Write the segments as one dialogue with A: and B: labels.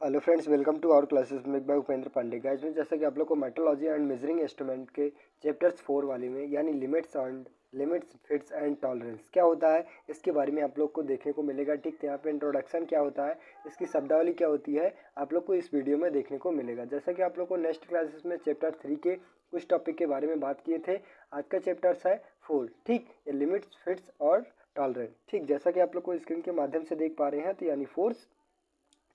A: Hello friends, welcome to our classes में by Upendra Pandey. Guys में जैसा कि आप लोग को मेट्रोलॉजी एंड मेजरिंग इंस्ट्रूमेंट के चैप्टर्स 4 वाले में यानी लिमिट्स फिट्स एंड टॉलरेंस क्या होता है इसके बारे में आप लोग को देखने को मिलेगा। ठीक, तो यहाँ पे इंट्रोडक्शन क्या होता है, इसकी शब्दावली क्या होती है, आप लोग को इस वीडियो में देखने को मिलेगा। जैसा कि आप लोग को नेक्स्ट क्लासेस में चैप्टर 3 के कुछ टॉपिक के बारे में बात किए थे, आज का चैप्टर्स है 4। ठीक, ये लिमिट्स फिट्स और टॉलरेंस। ठीक, जैसा कि आप लोग को स्क्रीन के माध्यम से देख पा रहे हैं, तो यानी फोर्स,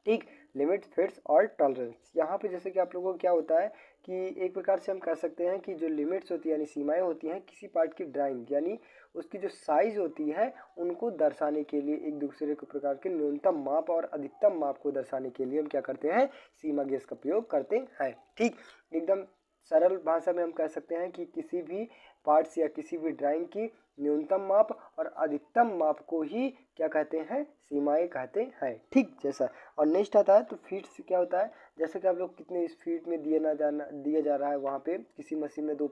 A: ठीक, लिमिट्स फिट्स और टॉलरेंस। यहाँ पे जैसे कि आप लोगों को क्या होता है कि एक प्रकार से हम कह सकते हैं कि जो लिमिट्स होती है यानी सीमाएं होती हैं किसी पार्ट की ड्राइंग यानी उसकी जो साइज होती है उनको दर्शाने के लिए एक दूसरे के प्रकार के न्यूनतम माप और अधिकतम माप को दर्शाने के लिए हम क्या करते हैं, सीमा गेज का प्रयोग करते हैं। ठीक, एकदम सरल भाषा में हम कह सकते हैं कि किसी भी पार्ट्स या किसी भी ड्राइंग की न्यूनतम माप और अधिकतम माप को ही क्या कहते हैं, सीमाएं कहते हैं। ठीक, जैसा और नेक्स्ट आता है तो फीट से क्या होता है, जैसे कि आप लोग कितने स्पीड में दिया जा रहा है वहाँ पे किसी मशीन में दो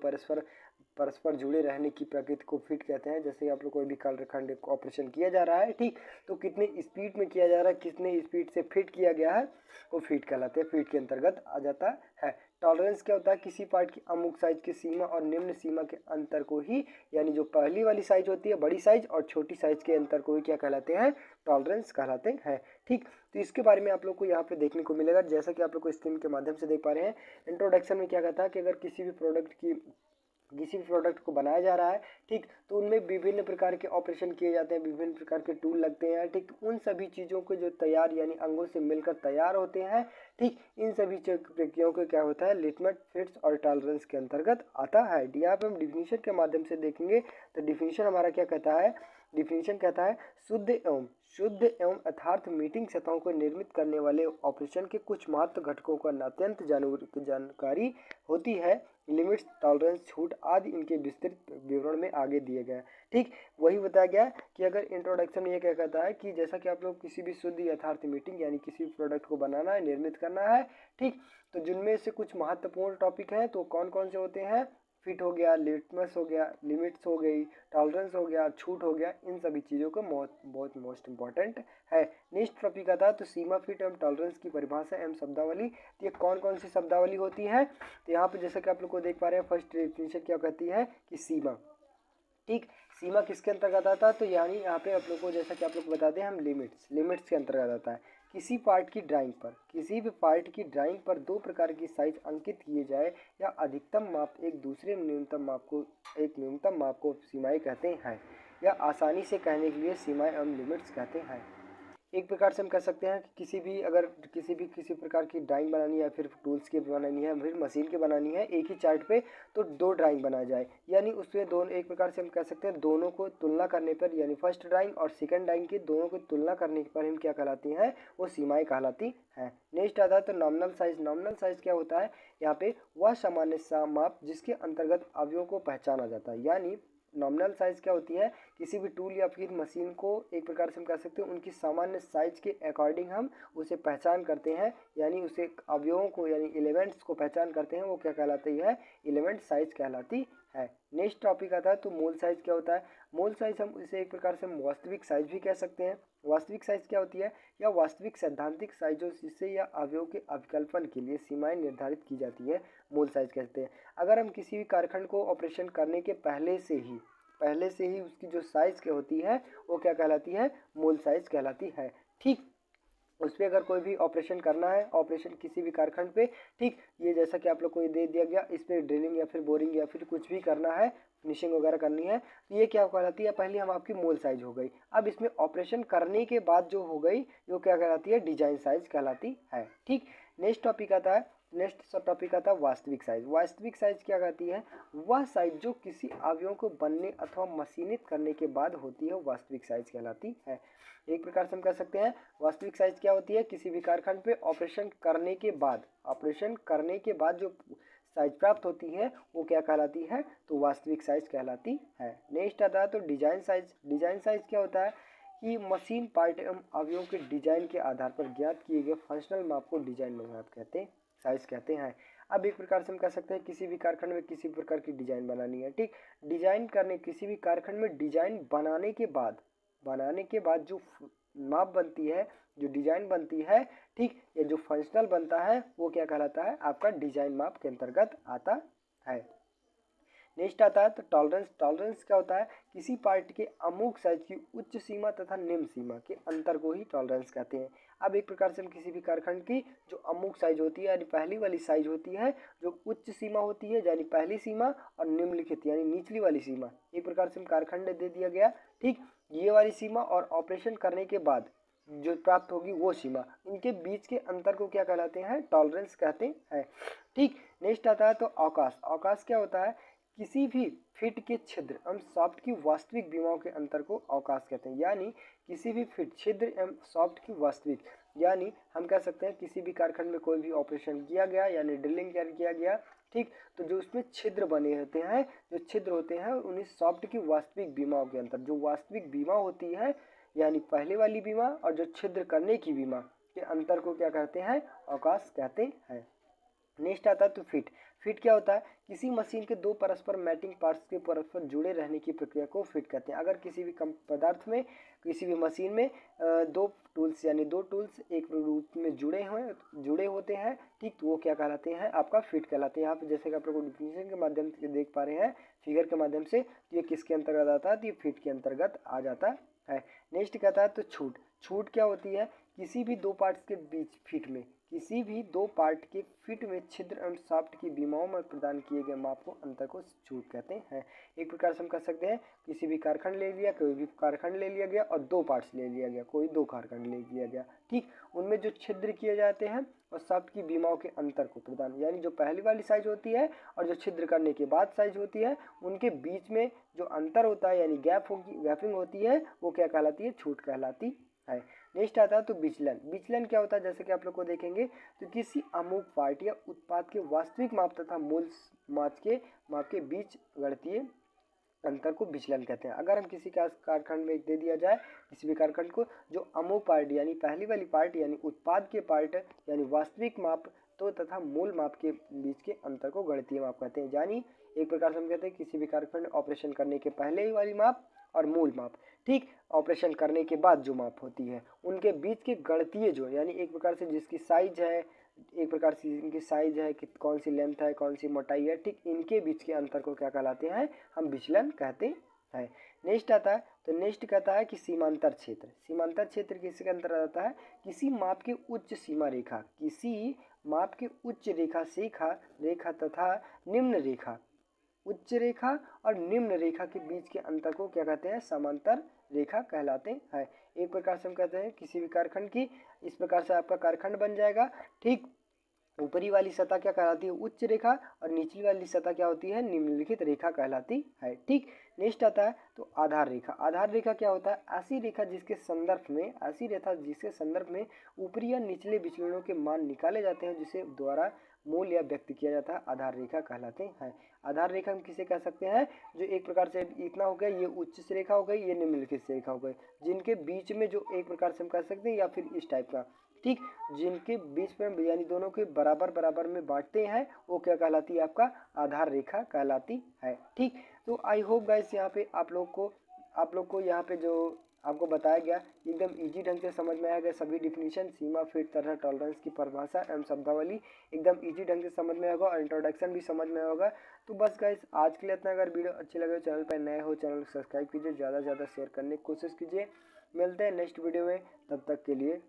A: परस्पर जुड़े रहने की प्रकृति को फिट कहते हैं। जैसे आप लोग कोई भी खंड ऑपरेशन किया जा रहा है, ठीक, तो कितने स्पीड में किया जा रहा है, कितने स्पीड से फिट किया गया है, वो फीट कहलाते हैं, फीट के अंतर्गत आ जाता है। टॉलरेंस क्या होता है, किसी पार्ट की अमुक साइज की सीमा और निम्न सीमा के अंतर को ही यानी जो पहली वाली साइज होती है बड़ी साइज और छोटी साइज के अंतर को ही क्या कहलाते हैं, टॉलरेंस कहलाते हैं। ठीक, तो इसके बारे में आप लोग को यहाँ पे देखने को मिलेगा। जैसा कि आप लोग को स्क्रीन के माध्यम से देख पा रहे हैं, इंट्रोडक्शन में क्या कहता है कि अगर किसी भी प्रोडक्ट को बनाया जा रहा है, ठीक, तो उनमें विभिन्न प्रकार के ऑपरेशन किए जाते हैं, विभिन्न प्रकार के टूल लगते हैं। ठीक, तो उन सभी चीज़ों को जो तैयार यानी अंगों से मिलकर तैयार होते हैं, ठीक, इन सभी प्रक्रियाओं को क्या होता है, लिमिट फिट्स और टॉलरेंस के अंतर्गत आता है। यहाँ पे हम डिफिनीशन के माध्यम से देखेंगे तो डिफिनीशन हमारा क्या कहता है, डिफिनीशन कहता है शुद्ध एवं यथार्थ मीटिंग सतहों को निर्मित करने वाले ऑपरेशन के कुछ महत्व घटकों का अत्यंत जानकारी होती है। लिमिट्स, टॉलरेंस, छूट आदि इनके विस्तृत विवरण में आगे दिए गए। ठीक, वही बताया गया कि अगर इंट्रोडक्शन में ये क्या कहता है कि जैसा कि आप लोग किसी भी शुद्ध यथार्थ मीटिंग यानी किसी भी प्रोडक्ट को बनाना है, निर्मित करना है, ठीक, तो जिनमें से कुछ महत्वपूर्ण टॉपिक हैं तो कौन कौन से होते हैं, फिट हो गया, लिटमस हो गया, लिमिट्स हो गई, टॉलरेंस हो गया, छूट हो गया, इन सभी चीज़ों को बहुत मोस्ट इंपॉर्टेंट है। नेक्स्ट टॉपिक आता है तो सीमा, फिट एवं टॉलरेंस की परिभाषा एवं शब्दावली। तो ये कौन कौन सी शब्दावली होती है, तो यहाँ पे जैसा कि आप लोग को देख पा रहे हैं, फर्स्ट डेफिनेशन क्या कहती है कि सीमा, ठीक, सीमा किसके अंतर्गत आता है, तो यानी यहाँ पे आप लोग को जैसा कि आप लोग बताते हैं हम लिमिट्स के अंतर्गत आता है। किसी भी पार्ट की ड्राइंग पर दो प्रकार की साइज अंकित किए जाए या अधिकतम माप एक न्यूनतम माप को सीमाएं कहते हैं, या आसानी से कहने के लिए सीमाएं एवं लिमिट्स कहते हैं। एक प्रकार से हम कह सकते हैं कि किसी प्रकार की ड्राइंग बनानी है या फिर टूल्स की बनानी है, फिर मशीन की बनानी है एक ही चार्ट पे, तो दो ड्राइंग बनाया जाए यानी उसमें दोनों, एक प्रकार से हम कह सकते हैं दोनों को तुलना करने पर यानी फर्स्ट ड्राइंग और सेकंड ड्राइंग की दोनों को तुलना करने पर हम क्या कहलाती हैं, वो सीमाएं कहलाती हैं। नेक्स्ट आता है तो नॉमिनल साइज क्या होता है, यहाँ पे वह सामान्य सा माप जिसके अंतर्गत अवयवों को पहचाना जाता है। यानी नॉमिनल साइज क्या होती है, किसी भी टूल या फिर मशीन को एक प्रकार से हम कह सकते हैं उनकी सामान्य साइज के अकॉर्डिंग हम उसे पहचान करते हैं, यानी उसे अवयवों को यानी एलिमेंट्स को पहचान करते हैं, वो क्या कहलाती है, एलिमेंट साइज कहलाती है। नेक्स्ट टॉपिक आता है तो मोल साइज क्या होता है, मोल साइज हम इसे एक प्रकार से हम वास्तविक साइज भी कह सकते हैं। वास्तविक साइज क्या होती है, या वास्तविक सैद्धांतिक साइजों जिससे या अवयव के अभिकल्पन के लिए सीमाएं निर्धारित की जाती है, मोल साइज कहते हैं। अगर हम किसी भी कारखंड को ऑपरेशन करने के पहले से ही उसकी जो साइज क्या होती है वो क्या कहलाती है, मोल साइज कहलाती है। ठीक, उस पर अगर कोई भी ऑपरेशन करना है, ऑपरेशन किसी भी कारखंड पे, ठीक, ये जैसा कि आप लोग को ये दे दिया गया, इस पर ड्रिलिंग या फिर बोरिंग या फिर कुछ भी करना है, फिनिशिंग वगैरह करनी है, तो ये क्या कहलाती है, पहले हम आपकी मोल साइज हो गई। अब इसमें ऑपरेशन करने के बाद जो हो गई वो क्या कहलाती है, डिजाइन साइज कहलाती है। ठीक, नेक्स्ट टॉपिक आता है वास्तविक साइज। वास्तविक साइज क्या कहती है, वह साइज जो किसी अवयव को बनने अथवा मशीनित करने के बाद होती है, वास्तविक साइज कहलाती है। एक प्रकार से हम कह सकते हैं वास्तविक साइज क्या होती है, किसी भी कारखंड पे ऑपरेशन करने के बाद जो साइज प्राप्त होती है वो क्या कहलाती है, तो वास्तविक साइज कहलाती है। नेक्स्ट आता है तो डिजाइन साइज। डिजाइन साइज क्या होता है कि मशीन पार्ट एवं अवयवों के डिजाइन के आधार पर ज्ञात किए गए फंक्शनल माप को डिजाइन साइज कहते हैं। अब एक प्रकार से हम कह सकते हैं किसी भी कारखंड में किसी प्रकार की डिजाइन बनानी है, ठीक, किसी भी कारखंड में डिजाइन बनाने के बाद जो माप बनती है, जो डिजाइन बनती है, ठीक, या जो फंक्शनल बनता है वो क्या कहलाता है, आपका डिजाइन माप के अंतर्गत आता है। नेक्स्ट आता है तो टॉलरेंस। टॉलरेंस क्या होता है, किसी पार्ट के अमुक साइज की उच्च सीमा तथा निम्न सीमा के अंतर को ही टॉलरेंस कहते हैं। अब एक प्रकार से हम किसी भी कारखंड की जो अमुक साइज होती है यानी पहली वाली साइज होती है, जो उच्च सीमा होती है यानी पहली सीमा, और निम्नलिखित यानी निचली वाली सीमा, एक प्रकार से हम कारखंड दे दिया गया, ठीक, ये वाली सीमा और ऑपरेशन करने के बाद जो प्राप्त होगी वो सीमा, इनके बीच के अंतर को क्या कहलाते हैं, टॉलरेंस कहते हैं, ठीक। नेक्स्ट आता है तो अवकाश। अवकाश क्या होता है, किसी भी फिट के छिद्र एवं सॉफ्ट की वास्तविक बीमाओं के अंतर को अवकाश कहते हैं। यानी किसी भी फिट, छिद्र एवं सॉफ्ट की वास्तविक, यानी हम कह सकते हैं किसी भी कारखंड में कोई भी ऑपरेशन किया गया यानी ड्रिलिंग किया गया, ठीक, तो जो उसमें छिद्र बने होते हैं, जो छिद्र होते हैं उन्हीं सॉफ्ट की वास्तविक बीमाओं के अंतर, जो वास्तविक बीमा होती है यानी पहले वाली बीमा और जो छिद्र करने की बीमा के अंतर को क्या कहते हैं, अवकाश कहते हैं। नेक्स्ट आता है तो फिट। फिट क्या होता है, किसी मशीन के दो परस्पर मैटिंग पार्ट्स के परस्पर जुड़े रहने की प्रक्रिया को फिट कहते हैं। अगर किसी भी पदार्थ में, किसी भी मशीन में दो टूल्स यानी दो टूल्स एक रूप में जुड़े होते हैं, ठीक, तो वो क्या कहलाते हैं, आपका फिट कहलाते हैं। यहाँ पे जैसे कि आप लोग को डिफिनेशन के माध्यम से देख पा रहे हैं, फिगर के माध्यम से, तो ये किसके अंतर्गत आता है, तो ये फिट के अंतर्गत आ जाता है। नेक्स्ट कहता है तो छूट। छूट क्या होती है, किसी भी दो पार्ट्स के बीच फिट में, किसी भी दो पार्ट के फिट में छिद्र एवं शाफ्ट की बीमाओं में प्रदान किए गए माप को अंतर को छूट कहते हैं। एक प्रकार से हम कह सकते हैं किसी भी कारखंड ले लिया, कोई भी कारखंड ले लिया गया और दो पार्ट्स ले लिया गया, कोई दो कारखंड ले लिया गया, ठीक, उनमें जो छिद्र किए जाते हैं और शाफ्ट की बीमाओं के अंतर को प्रदान, यानी जो पहली वाली साइज होती है और जो छिद्र करने के बाद साइज होती है, उनके बीच में जो अंतर होता है यानी गैपिंग होती है, वो क्या कहलाती है, छूट कहलाती है। नेक्स्ट आता है तो विचलन। विचलन क्या होता है, जैसे कि आप लोग को देखेंगे तो किसी अमुक पार्ट या उत्पाद के वास्तविक माप तथा मूल माप के बीच गणितीय अंतर को विचलन कहते हैं। अगर हम किसी कारखंड में दे दिया जाए, किसी भी कारखंड को, जो अमुक पार्ट यानी पहली वाली पार्ट यानी उत्पाद के पार्ट यानी वास्तविक माप तो तथा मूल माप के बीच के अंतर को गणितीय माप कहते हैं। यानी एक प्रकार से हम कहते हैं किसी भी कारखंड ऑपरेशन करने के पहले ही वाली माप और मूल माप, ठीक, ऑपरेशन करने के बाद जो माप होती है, उनके बीच के गणितीय जो, यानी एक प्रकार से जिसकी साइज है, एक प्रकार से इनकी साइज है कि कौन सी लेंथ है, कौन सी मोटाई है, ठीक, इनके बीच के अंतर को क्या कहलाते हैं, हम विचलन कहते हैं। नेक्स्ट आता है तो नेक्स्ट कहता है कि सीमांतर क्षेत्र। सीमांतर क्षेत्र किसके अंतर्गत आता है, किसी माप की उच्च सीमा रेखा, किसी माप की उच्च रेखा तथा निम्न रेखा, उच्च रेखा और निम्न रेखा के बीच के अंतर को क्या कहते हैं, समांतर रेखा कहलाते हैं। एक प्रकार से हम कहते हैं किसी भी कारखंड की, इस प्रकार से आपका कारखंड बन जाएगा, ठीक, ऊपरी वाली सतह क्या कहलाती है, उच्च रेखा, और निचली वाली सतह क्या होती है, निम्नलिखित रेखा कहलाती है, ठीक। नेक्स्ट आता है तो आधार रेखा। आधार रेखा क्या होता है, ऐसी रेखा जिसके संदर्भ में ऊपरी या निचले विचलनों के मान निकाले जाते हैं, जिसे द्वारा मूल या व्यक्त किया जाता है, आधार रेखा कहलाते हैं। आधार रेखा हम किसे कह सकते हैं, जो एक प्रकार से इतना हो गया, ये उच्च से रेखा हो गई, ये निम्नलिखित से रेखा हो गई, जिनके बीच में जो एक प्रकार से हम कह सकते हैं, या फिर इस टाइप का, ठीक, जिनके बीच में यानी दोनों के बराबर में बांटते हैं, वो क्या कहलाती है, आपका आधार रेखा कहलाती है, ठीक। तो आई होप गाइस यहाँ पे आप लोग को यहाँ पे जो आपको बताया गया एकदम इजी ढंग से समझ में आएगा। सभी डिफिनीशन, सीमा, फिट तथा टॉलरेंस की परिभाषा एवं शब्दावली एकदम इजी ढंग से समझ में आएगा और इंट्रोडक्शन भी समझ में होगा। तो बस गाइस आज के लिए इतना। अगर वीडियो अच्छी लगे, चैनल पर नए हो, चैनल को सब्सक्राइब कीजिए, ज़्यादा से ज़्यादा शेयर करने की कोशिश कीजिए। मिलते हैं नेक्स्ट वीडियो में, तब तक के लिए